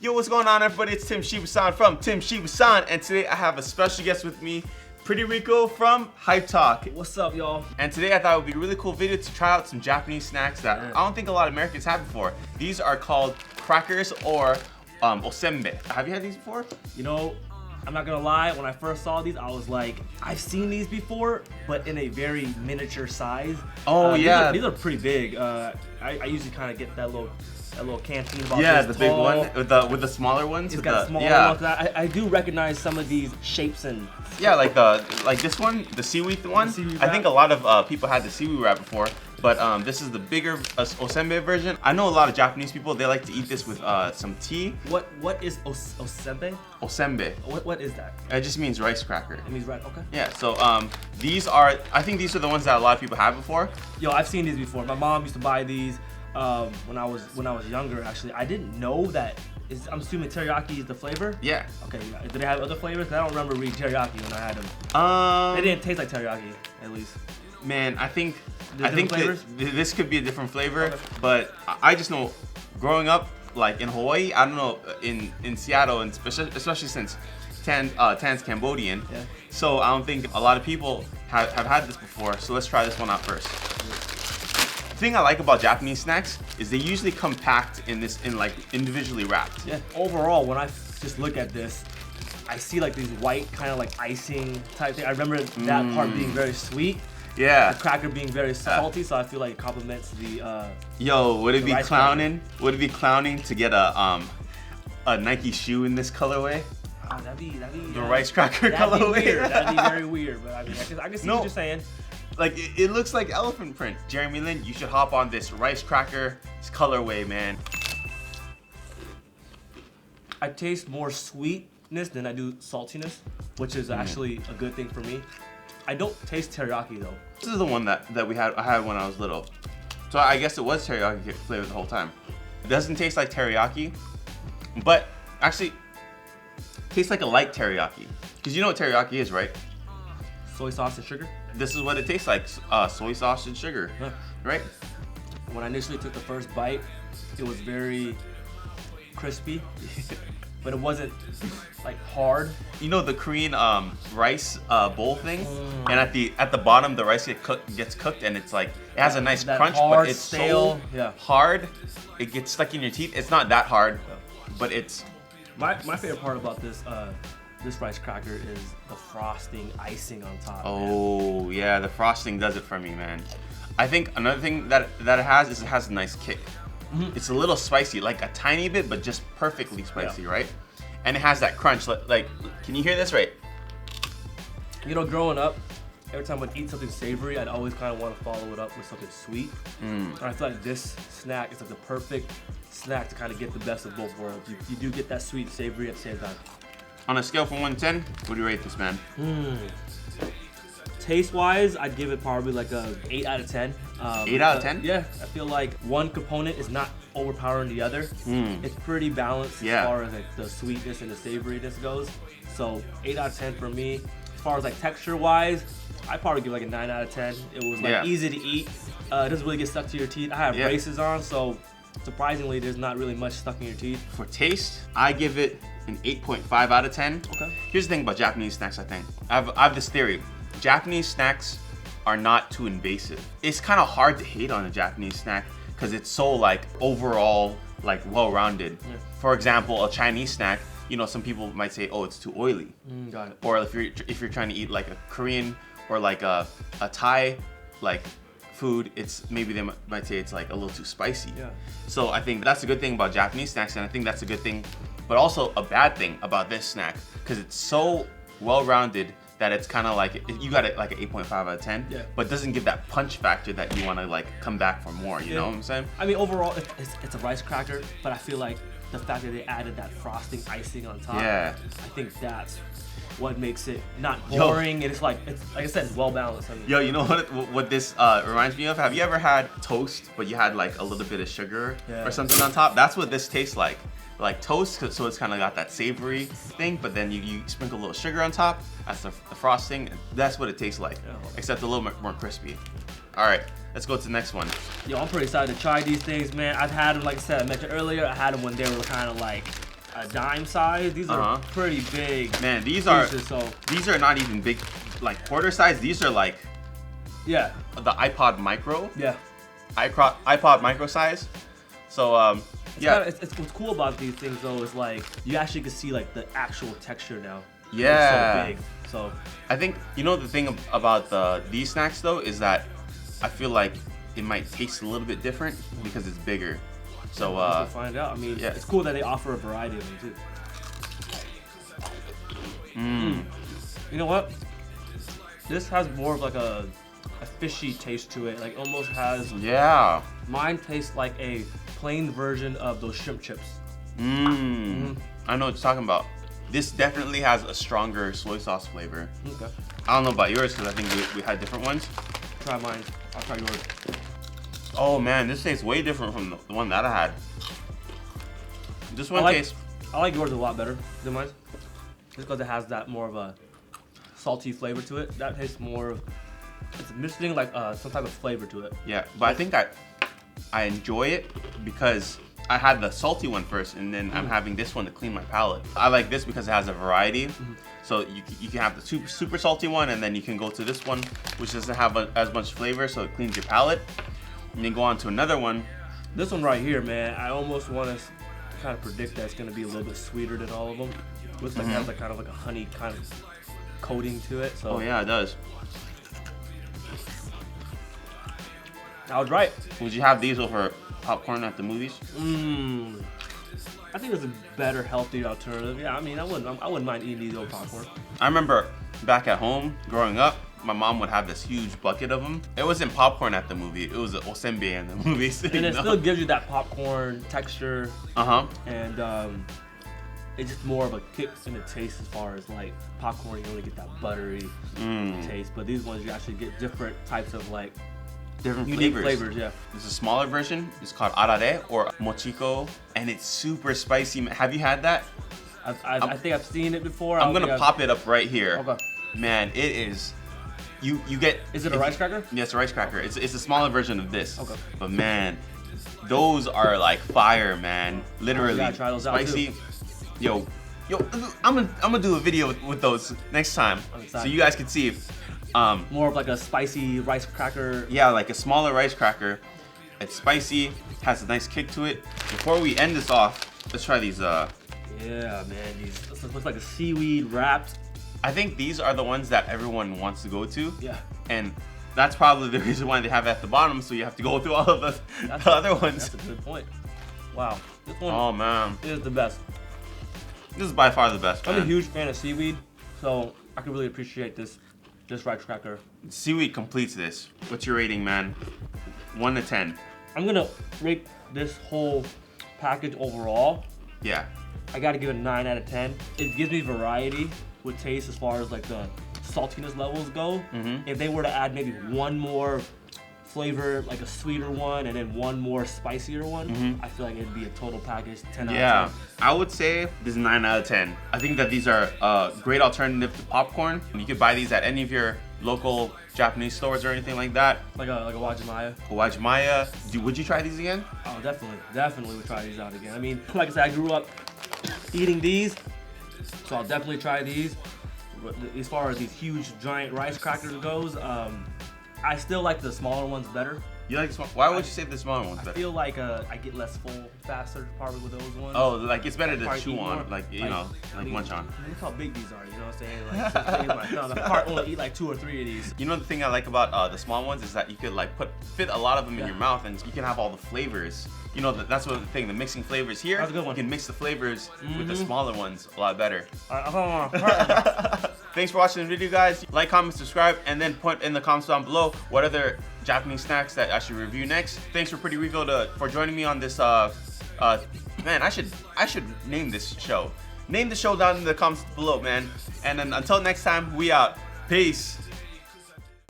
Yo, what's going on, everybody? It's Tim Shiiba from Tim Shiiba, and today I have a special guest with me, Pretty Rico from Hype Talk. What's up, y'all? And today I thought it would be a really cool video to try out some Japanese snacks that I don't think a lot of Americans have before. These are called crackers or Osenbe. Have you had these before? You know, I'm not gonna lie, when I first saw these, I was like, I've seen these before, but in a very miniature size. Oh, yeah. These are pretty big. I usually kind of get that little canteen about yeah, this the big tall. one with the smaller ones. It's got a smaller one. I do recognize some of these shapes and. Yeah, like this one, the Seaweed one. Seaweed I think a lot of people had the Seaweed wrap before, but this is the bigger Osenbe version. I know a lot of Japanese people, they like to eat this with some tea. What is Osenbe? Osenbe. What is that? It just means rice cracker. It means rice. Okay. Yeah. So I think these are the ones that a lot of people have before. Yo, I've seen these before. My mom used to buy these when I was younger. Actually, I didn't know that. I'm assuming teriyaki is the flavor? Yeah. Okay, did they have other flavors? 'Cause I don't remember reading teriyaki when I had them. They didn't taste like teriyaki, at least. Man, I think flavors? this could be a different flavor, Okay. but I just know, growing up like in Hawaii, I don't know, in Seattle, and especially since Tan's Cambodian, Yeah. so I don't think a lot of people have had this before. So let's try this one out first. The thing I like about Japanese snacks is they usually come packed in like individually wrapped. Yeah. Overall, when I just look at this, I see like these white kind of like icing type thing. I remember that part being very sweet. Yeah. The cracker being very salty, so I feel like it complements the. Yo, would it be rice clowning? Would it be clowning to get a Nike shoe in this colorway? Oh, that'd be The rice cracker that'd be colorway. weird. That'd be very weird, but I mean, I can see what you're saying. Like it looks like elephant print. Jeremy Lin, you should hop on this rice cracker colorway, man. I taste more sweetness than I do saltiness, which is actually a good thing for me. I don't taste teriyaki though. This is the one that I had when I was little. So I guess it was teriyaki flavor the whole time. It doesn't taste like teriyaki, but actually tastes like a light teriyaki. Because you know what teriyaki is, right? Soy sauce and sugar. This is what it tastes like, soy sauce and sugar, Huh. right? When I initially took the first bite, it was very crispy, but it wasn't like hard. You know the Korean rice bowl thing, and at the bottom the rice gets cooked, and it's like it has a nice That crunch, hard, but it's stale, so hard it gets stuck in your teeth. It's not that hard, but it's My favorite part about this rice cracker is the frosting, icing on top. oh yeah, the frosting does it for me, man. I think another thing that it has is it has a nice kick. It's a little spicy, like a tiny bit, but just perfectly spicy, right? And it has that crunch. Like, can you hear this right? You know, growing up, every time I'd eat something savory, I'd always kind of want to follow it up with something sweet. And I feel like this snack is like the perfect snack to kind of get the best of both worlds. You do get that sweet and savory at the same time. On a scale from 1 to 10, what do you rate this, man? Taste-wise, I'd give it probably like a 8 out of 10. 8 out of 10? Yeah, I feel like one component is not overpowering the other. It's pretty balanced as far as like the sweetness and the savoriness goes. So 8 out of 10 for me. As far as like texture-wise, I'd probably give like a 9 out of 10. It was like easy to eat. It doesn't really get stuck to your teeth. I have braces on, so surprisingly, there's not really much stuck in your teeth. For taste, I give it an 8.5 out of 10. Okay. Here's the thing about Japanese snacks, I think. I have this theory. Japanese snacks are not too invasive. It's kind of hard to hate on a Japanese snack because it's so like overall like well-rounded. For example, a Chinese snack, you know, some people might say, oh, it's too oily. Got it. Or if you're trying to eat like a Korean or like a Thai like food, it's maybe they might say it's like a little too spicy. Yeah. So I think that's a good thing about Japanese snacks, and I think that's a good thing, but also a bad thing about this snack because it's so well-rounded that it's kind of like you got it like an 8.5 out of 10, but doesn't give that punch factor that you want to like come back for more. You know what I'm saying? I mean, overall, it's a rice cracker, but I feel like the fact that they added that frosting icing on top, I think that's what makes it not boring. And it's like I said, well balanced. I mean, yo, you know what this reminds me of? Have you ever had toast, but you had like a little bit of sugar or something on top? That's what this tastes like. Like toast, so it's kind of got that savory thing, but then you sprinkle a little sugar on top. That's the frosting. That's what it tastes like, except a little bit more crispy. All right, let's go to the next one. Yo, I'm pretty excited to try these things, man. I've had them, like I said, I mentioned earlier, I had them when they were kind of like a dime size. These are pretty big. Man, these pieces, are not even big, like quarter size. These are like the iPod Micro. Yeah. iPod Micro size. So it's what's cool about these things though is like you actually can see like the actual texture now. Yeah. It's so big. So I think the thing about these snacks though is that I feel like it might taste a little bit different because it's bigger. So we'll find out. I mean, it's cool that they offer a variety of them too. You know what? This has more of like a fishy taste to it. Like almost has. Yeah. Mine tastes like a plain version of those shrimp chips. I know what you're talking about. This definitely has a stronger soy sauce flavor. Okay. I don't know about yours because I think we had different ones. Try mine. I'll try yours. Oh man, this tastes way different from the one that I had. This one tastes. I like yours a lot better than mine. Just because it has that more of a salty flavor to it. That tastes more of. It's missing like some type of flavor to it. Yeah, but I think I enjoy it because I had the salty one first, and then I'm having this one to clean my palate. I like this because it has a variety. So you can have the super salty one, and then you can go to this one, which doesn't have as much flavor, so it cleans your palate. And then go on to another one. This one right here, man, I almost want to kind of predict that it's going to be a little bit sweeter than all of them. Looks like it has like kind of like a honey kind of coating to it. So. Oh yeah, it does. I was right. Would you have these over popcorn at the movies? I think it's a better, healthier alternative. Yeah, I mean, I wouldn't mind eating these over popcorn. I remember back at home growing up, my mom would have this huge bucket of them. It wasn't popcorn at the movie. It was Osenbe in the movies. And it still gives you that popcorn texture. And it's just more of a kick in the taste as far as like popcorn. You only get that buttery taste, but these ones you actually get different types of like different unique flavors. Yeah. There's a smaller version. It's called arare or mochiko, and it's super spicy. Have you had that? I think I've seen it before. I'm gonna pop it up right here. Okay. Man, it is. You get. Is it a rice cracker? Yeah, it's a rice cracker. It's a smaller version of this. Okay. But man, those are like fire, man. Literally. You gotta try those out spicy. Too. Yo, I'm gonna do a video with those next time, so you guys can see. More of like a spicy rice cracker. Yeah, like a smaller rice cracker. It's spicy, has a nice kick to it. Before we end this off, let's try these. Yeah, man, this looks like a seaweed wrapped. I think these are the ones that everyone wants to go to. Yeah. And that's probably the reason why they have it at the bottom, so you have to go through all of the other ones. That's a good point. Wow, this one is the best. This is by far the best, man. I'm a huge fan of seaweed, so I can really appreciate this rice cracker. Seaweed completes this. What's your rating, man? 1 to 10. I'm gonna rate this whole package overall. Yeah. I gotta give it a 9 out of 10. It gives me variety with taste as far as like the saltiness levels go. If they were to add maybe one more flavor, like a sweeter one, and then one more spicier one, I feel like it'd be a total package 10 out of 10. Yeah, I would say this is 9 out of 10. I think that these are a great alternative to popcorn. You could buy these at any of your local Japanese stores or anything like that. Like a Wajimaya. Wajimaya. Would you try these again? Oh, definitely would try these out again. I mean, like I said, I grew up eating these, so I'll definitely try these. As far as these huge giant rice crackers goes, I still like the smaller ones better. You like small? Why would you say the smaller ones better? I feel like I get less full faster probably with those ones. Oh, like it's better to chew on, more. like munch on. Look how big these are, you know what I'm saying? Like, so big as my thumb. I can't only eat like 2 or 3 of these. You know the thing I like about the small ones is that you could like fit a lot of them in your mouth, and you can have all the flavors. You know, that's what the thing, the mixing flavors here. That's a good one. You can mix the flavors with the smaller ones a lot better. Alright, Thanks for watching the video, guys. Like, comment, subscribe, and then put in the comments down below what other Japanese snacks that I should review next. Thanks for Pretty Rico for joining me on this. Man, I should name this show. Name the show down in the comments below, man. And then until next time, we out. Peace.